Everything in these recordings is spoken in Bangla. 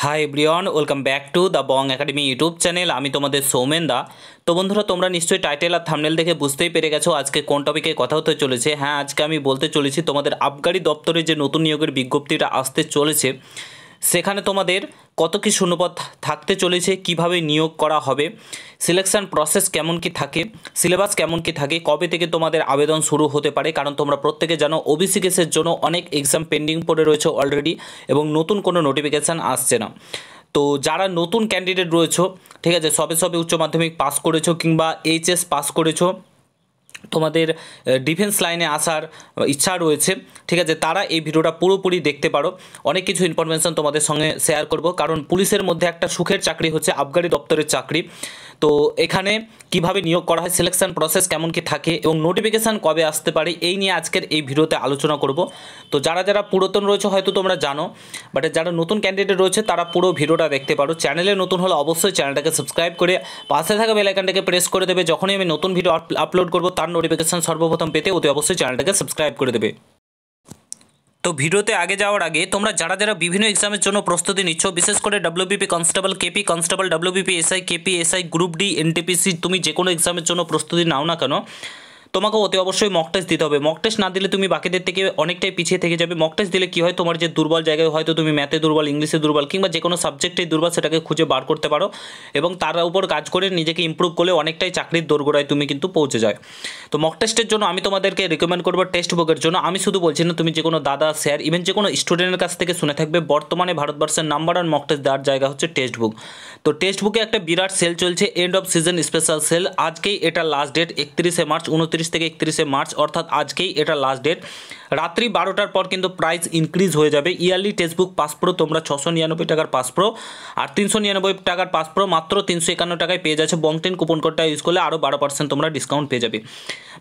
Hi everyone, welcome back to the Bong academy YouTube channel. আমি তোমাদের সৌমেন দা। তো বন্ধুরা, তোমরা নিশ্চয়ই টাইটেল আর থাম্বনেল দেখে বুঝতেই পেরে গেছো আজকে কোন টপিকে কথা হতে চলেছে। হ্যাঁ, আজকে আমি বলতে চলেছি তোমাদের আবগারি দপ্তরে যে নতুন নিয়োগের বিজ্ঞপ্তিটা আসতে চলেছে, সেখানে তোমাদের কত কি শূন্যপদ থাকতে চলেছে, কিভাবে নিয়োগ করা হবে, সিলেকশন প্রসেস কেমন কি থাকে, সিলেবাস কেমন কি থাকে, কবে থেকে তোমাদের আবেদন শুরু হতে পারে। কারণ তোমরা প্রত্যেকে জানো ওবিসি কেসের জন্য অনেক এক্সাম পেন্ডিং পড়ে রয়েছে অলরেডি, এবং নতুন কোনো নোটিফিকেশান আসছে না। তো যারা নতুন ক্যান্ডিডেট রয়েছো, ঠিক আছে, সবে সবে উচ্চ মাধ্যমিক পাস করেছো কিংবা এইচএস পাস করেছো, তোমাদের ডিফেন্স লাইনে আসার ইচ্ছা রয়েছে, ঠিক আছে, তারা এই ভিডিওটা পুরোপুরি দেখতে পারো। অনেক কিছু ইনফরমেশান তোমাদের সঙ্গে শেয়ার করব। কারণ পুলিশের মধ্যে একটা সুখের চাকরি হচ্ছে আবগারি দপ্তরের চাকরি। তো এখানে কিভাবে নিয়োগ করা হয়, সিলেকশন প্রসেস কেমন কি থাকে এবং নোটিফিকেশান কবে আসতে পারে, এই নিয়ে আজকের এই ভিডিওতে আলোচনা করব। তো যারা যারা পুরাতন রয়েছে হয়তো তোমরা জানো, বাট যারা নতুন ক্যান্ডিডেট রয়েছে তারা পুরো ভিডিওটা দেখতে পারো। চ্যানেলে নতুন হলে অবশ্যই চ্যানেলটাকে সাবস্ক্রাইব করে পাশে থাকা বেল আইকনটাকে প্রেস করে দেবে। যখনই আমি নতুন ভিডিও আপলোড করব তার নোটিফিকেশান সর্বপ্রথম পেতে অতি অবশ্যই চ্যানেলটাকে সাবস্ক্রাইব করে দেবে। তো ভিডিওতে আগে যাওয়ার আগে তোমরা যারা যারা বিভিন্ন এক্সামের জন্য প্রস্তুতি নিচ্ছ, বিশেষ করে WBP constable, KP constable, WBP SI, KP SI, group D, NTPC, তুমি যে কোনো এক্সামের জন্য প্রস্তুতি নাও না কেন, তোমাকে অতি অবশ্যই মক টেস্ট দিতে হবে। মক টেস্ট না দিলে তুমি বাকিদের থেকে অনেকটাই পিছিয়ে থেকে যাবে। মক টেস্ট দিলে কী হয়, তোমার যে দুর্বল জায়গায় হয়তো তুমি ম্যাথে দুর্বল, ইংলিশে দুর্বল কিংবা যে কোনো সাবজেক্টেই দুর্বল, সেটাকে খুঁজে বার করতে পারো এবং তার উপর কাজ করে নিজেকে ইমপ্রুভ করলে অনেকটাই চাকরির দোরগোড়ায় তুমি কিন্তু পৌঁছে যায়। তো মক টেস্টের জন্য আমি তোমাদেরকে রিকমেন্ড করবো টেক্সট বুকের জন্য। আমি শুধু বলছি না, তুমি যে কোনো দাদা, স্যার, ইভেন যে কোনো স্টুডেন্টের কাছ থেকে শুনে থাকবে, বর্তমানে ভারতবর্ষের নাম্বার ওয়ান মক টেস্ট দেওয়ার জায়গা হচ্ছে টেক্সট বুক। তো টেক্সট বুকে একটা বিরাট সেল চলছে, end of season special sale. আজকেই এটা লাস্ট ডেট, 31শে মার্চ, 29 থেকে 31শে মার্চ, অর্থাৎ আজকেই এটা লাস্ট ডেট। রাত্রি 12টার পর কিন্তু প্রাইস ইনক্রিজ হয়ে যাবে। Yearly text book pass pro তোমরা 699 টাকার পাস প্রো আর 399 টাকার পাস প্রো মাত্র 351 টাকায় পেয়ে যাচ্ছে। বংটেন কুপন কোডটা ইউজ করলে আরও 12% তোমরা ডিসকাউন্ট পেয়ে যাবে।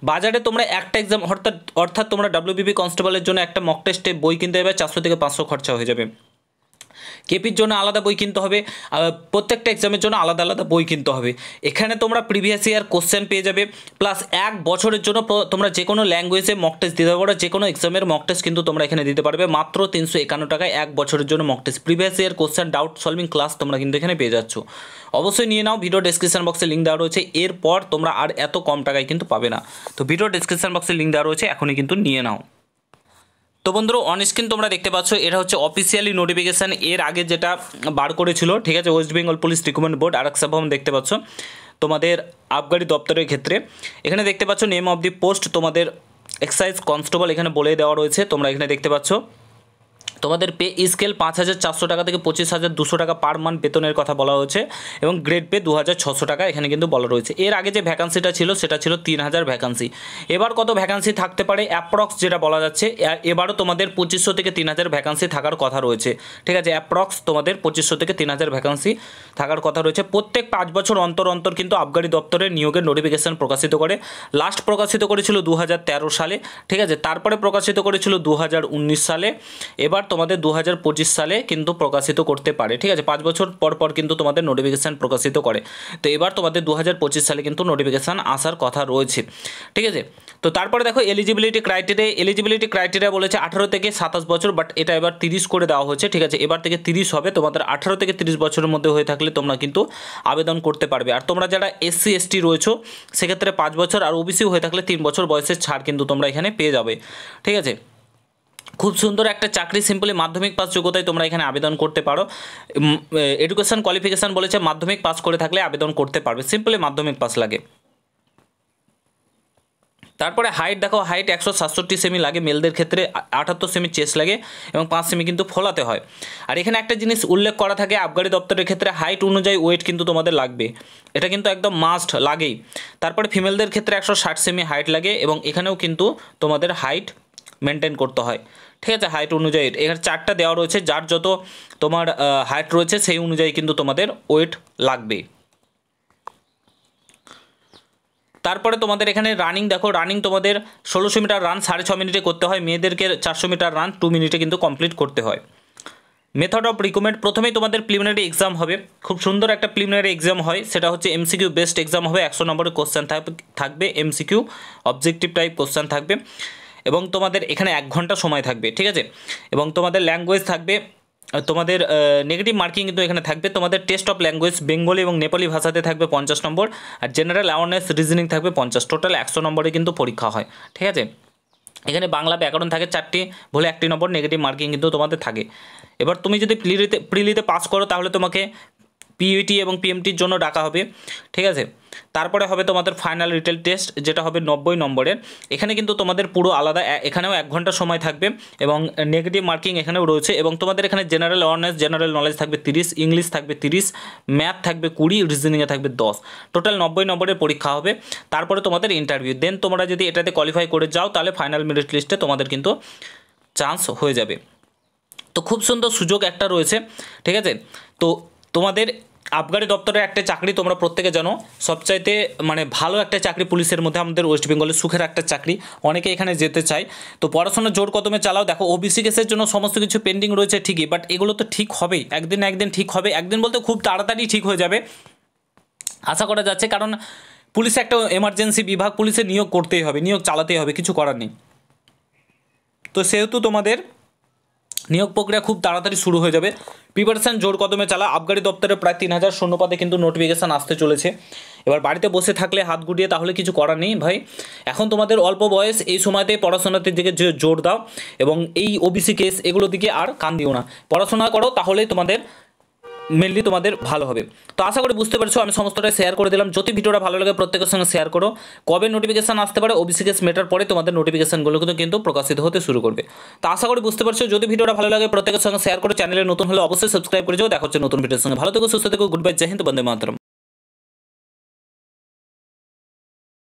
বাজারে তোমরা একটা এক্সাম অর্থাৎ তোমরা ডব্লিউবিপি কনস্টেবলের জন্য একটা মক টেস্টে বই কিনতে যাবে, 400 থেকে 500 খরচা হয়ে যাবে। কেপির জন্য আলাদা বই কিনতে হবে, প্রত্যেকটা এক্সামের জন্য আলাদা আলাদা বই কিনতে হবে। এখানে তোমরা প্রিভিয়াস ইয়ার কোশ্চেন পেয়ে যাবে, প্লাস 1 বছরের জন্য তোমরা যে কোনো ল্যাঙ্গুয়েজে মক টেস্ট দিতে পারো। যে কোনো এক্সামের মক টেস্ট কিন্তু তোমরা এখানে দিতে পারবে মাত্র 351 টাকায় 1 বছরের জন্য mock test. Previous year question, doubt solving class তোমরা কিন্তু এখানে পেয়ে যাচ্ছ। অবশ্যই নিয়ে নাও, ভিডিও ডেসক্রিপশন বক্সে লিঙ্ক দেওয়া রয়েছে। এরপর তোমরা আর এত কম টাকায় কিন্তু পাবে না। তো ভিডিও ডেসক্রিপশন বক্সে লিঙ্ক দেওয়া রয়েছে, এখনই কিন্তু নিয়ে নাও। তো বন্ধুরা, অন স্ক্রিন তোমরা দেখতে পাচ্ছ, এটা হচ্ছে অফিসিয়ালি নোটিফিকেশান। এর আগে যেটা বার করেছিল, ঠিক আছে, West Bengal police recruitment board, আরেকসা ভবন দেখতে পাচ্ছ তোমাদের আবগারি দপ্তরের ক্ষেত্রে। এখানে দেখতে পাচ্ছ নেম অফ দি পোস্ট, তোমাদের এক্সাইজ কনস্টেবল এখানে বলে দেওয়া রয়েছে। তোমরা এখানে দেখতে পাচ্ছ তোমাদের পে স্কেল 5,400 টাকা থেকে 25,200 টাকা পার মান্থ বেতনের কথা বলা হয়েছে, এবং গ্রেড পে 2,600 টাকা এখানে কিন্তু বলা রয়েছে। এর আগে যে ভ্যাকান্সিটা ছিল সেটা ছিল 3,000 ভ্যাকান্সি। এবার কত ভ্যাকান্সি থাকতে পারে অ্যাপ্রক্স যেটা বলা যাচ্ছে, এবারও তোমাদের 2500 থেকে 3,000 ভ্যাকান্সি থাকার কথা রয়েছে, ঠিক আছে। অ্যাপ্রক্স তোমাদের 2500 থেকে 3,000 ভ্যাকান্সি থাকার কথা রয়েছে। প্রত্যেক 5 বছর অন্তর অন্তর কিন্তু আবগারি দপ্তরের নিয়োগের নোটিফিকেশান প্রকাশিত করে। লাস্ট প্রকাশিত করেছিল 2013 সালে, ঠিক আছে, তারপরে প্রকাশিত করেছিল 2019 সালে, এবার তোমাদের 2025 সালে কিন্তু প্রকাশিত করতে পারে, ঠিক আছে। 5 বছর পর পর কিন্তু তোমাদের নোটিফিকেশান প্রকাশিত করে। তো এবার তোমাদের 2025 সালে কিন্তু নোটিফিকেশান আসার কথা রয়েছে, ঠিক আছে। তো তারপরে দেখো এলিজিবিলিটি ক্রাইটেরিয়া বলেছে 18 থেকে 27 বছর, বাট এটা এবার 30 করে দেওয়া হয়েছে, ঠিক আছে। এবার থেকে 30 হবে। তোমাদের 18 থেকে 30 বছরের মধ্যে হয়ে থাকলে তোমরা কিন্তু আবেদন করতে পারবে। আর তোমরা যারা এসসি এসটি রয়েছো সেক্ষেত্রে 5 বছর, আর ওবিসি হয়ে থাকলে 3 বছর বয়সের ছাড় কিন্তু তোমরা এখানে পেয়ে যাবে, ঠিক আছে। খুব সুন্দর একটা চাকরি, সিম্পলি মাধ্যমিক পাস যোগ্যতায় তোমরা এখানে আবেদন করতে পারো। এডুকেশন কোয়ালিফিকেশান বলেছে মাধ্যমিক পাস করে থাকলে আবেদন করতে পারবে, সিম্পলি মাধ্যমিক পাস লাগে। তারপরে হাইট দেখো, হাইট 167 সেমি লাগে মেলদের ক্ষেত্রে, 78 সেমি চেস্ট লাগে এবং 5 সেমি কিন্তু ফোলাতে হয়। আর এখানে একটা জিনিস উল্লেখ করা থাকে, আবগারি দপ্তরের ক্ষেত্রে হাইট অনুযায়ী ওয়েট কিন্তু তোমাদের লাগবে, এটা কিন্তু একদম মাস্ট লাগেই। তারপরে ফিমেলদের ক্ষেত্রে 160 সেমি হাইট লাগে, এবং এখানেও কিন্তু তোমাদের হাইট মেনটেন করতে হয়, ঠিক আছে। হাইট অনুযায়ী এখানে 4টা দেওয়া রয়েছে, যার যত তোমার হাইট রয়েছে সেই অনুযায়ী কিন্তু তোমাদের ওয়েট লাগবে। তারপরে তোমাদের এখানে রানিং দেখো, রানিং তোমাদের 1600 মিটার রান 6.5 মিনিটে করতে হয়। মেয়েদেরকে 400 মিটার রান 2 মিনিটে কিন্তু কমপ্লিট করতে হয়। মেথড অফ রিক্রুটমেন্ট, প্রথমেই তোমাদের প্রিলিমিনারি এক্সাম হবে। খুব সুন্দর একটা প্রিলিমিনারি এক্সাম হয়, সেটা হচ্ছে এমসিকিউ বেস্ট এক্সাম হবে। 100 নম্বরের কোশ্চেন থাকবে, এমসিকিউ অবজেক্টিভ টাইপ কোশ্চেন থাকবে, এবং তোমাদের এখানে 1 ঘন্টা সময় থাকবে, ঠিক আছে। এবং তোমাদের ল্যাঙ্গুয়েজ থাকবে তোমাদের নেগেটিভ মার্কিং কিন্তু এখানে থাকবে। তোমাদের টেস্ট অফ ল্যাঙ্গুয়েজ বেঙ্গলি এবং নেপালি ভাষাতে থাকবে 50 নম্বর, আর জেনারেল অ্যাওয়ারনেস রিজনিং থাকবে 50। টোটাল 100 নম্বরে কিন্তু পরীক্ষা হয়, ঠিক আছে। এখানে বাংলা ব্যাকরণ থাকে 4টি, ভুলে 1টি নম্বর, নেগেটিভ মার্কিং কিন্তু তোমাদের থাকে। এবার তুমি যদি প্রিলিতে পাস করো তাহলে তোমাকে পিইটি এবং পিএমটির জন্য ডাকা হবে, ঠিক আছে। তারপরে হবে তোমাদের ফাইনাল রিটেল টেস্ট, যেটা হবে 90 নম্বরের। এখানে কিন্তু তোমাদের পুরো আলাদা, এখানেও 1 ঘন্টা সময় থাকবে এবং নেগেটিভ মার্কিং এখানেও রয়েছে। এবং তোমাদের এখানে জেনারেল অ্যাওয়ারনেস, জেনারেল নলেজ থাকবে 30, ইংলিশ থাকবে 30, ম্যাথ থাকবে 20, রিজনিংয়ে থাকবে 10। টোটাল 90 নম্বরের পরীক্ষা হবে। তারপরে তোমাদের ইন্টারভিউ। দেন তোমরা যদি এটাতে কোয়ালিফাই করে যাও তাহলে ফাইনাল মেরিট লিস্টে তোমাদের কিন্তু চান্স হয়ে যাবে। তো খুব সুন্দর সুযোগ একটা রয়েছে, ঠিক আছে। তো তোমাদের আবগারি দপ্তরের একটা চাকরি তোমরা প্রত্যেকে জানো, সবচাইতে মানে ভালো একটা চাকরি পুলিশের মধ্যে, আমাদের ওয়েস্ট বেঙ্গলের সুখের একটা চাকরি, অনেকে এখানে যেতে চায়। তো পড়াশোনা জোর কদমে চালাও। দেখো ওবিসি কেসের জন্য সমস্ত কিছু পেন্ডিং রয়েছে ঠিকই, বাট এগুলো তো ঠিক হবেই, একদিন না একদিন ঠিক হবে। একদিন বলতে খুব তাড়াতাড়ি ঠিক হয়ে যাবে আশা করা যাচ্ছে, কারণ পুলিশে একটা এমার্জেন্সি বিভাগ, পুলিশে নিয়োগ করতেই হবে, নিয়োগ চালাতেই হবে, কিছু করার নেই। তো সেহেতু তোমাদের নিয়োগ প্রক্রিয়া খুব তাড়াতাড়ি শুরু হয়ে যাবে। প্রিপারেশান জোর কদমে চালা। আবগারি দপ্তরে প্রায় 3000 শূন্যপদে কিন্তু নোটিফিকেশান আসতে চলেছে। এবার বাড়িতে বসে থাকলে হাত গুটিয়ে তাহলে কিছু করার নেই ভাই। এখন তোমাদের অল্প বয়স, এই সময়তে পড়াশোনার দিকে জোর দাও এবং এই ওবিসি কেস এগুলোর দিকে আর কান দিও না, পড়াশোনা করো, তাহলেই তোমাদের মেনলি তোমাদের ভালো হবে। তো আশা করি বুঝতে পারছো, আমি সমস্তটাই শেয়ার করে দিলাম। যদি ভিডিওটা ভালো লাগে প্রত্যেকের সঙ্গে শেয়ার করো। কবে নোটিফিকেশান আসতে পারে, ওবিসি কেস মেটার পরে তোমাদের নোটিফিকেশানগুলো কিন্তু প্রকাশিত হতে শুরু করবে। তো আশা করি বুঝতে পারছো। যদি ভিডিওটা ভালো লাগে প্রত্যেকের সঙ্গে শেয়ার করো। চ্যানেলে নতুন হলে অবশ্যই সাবস্ক্রাইব করে যাও। দেখা হচ্ছে নতুন ভিডিওর সঙ্গে। ভালো থেকো, সুস্থ থেকো, গুড বাই, জয় হিন্দ, বন্দে মাতরম।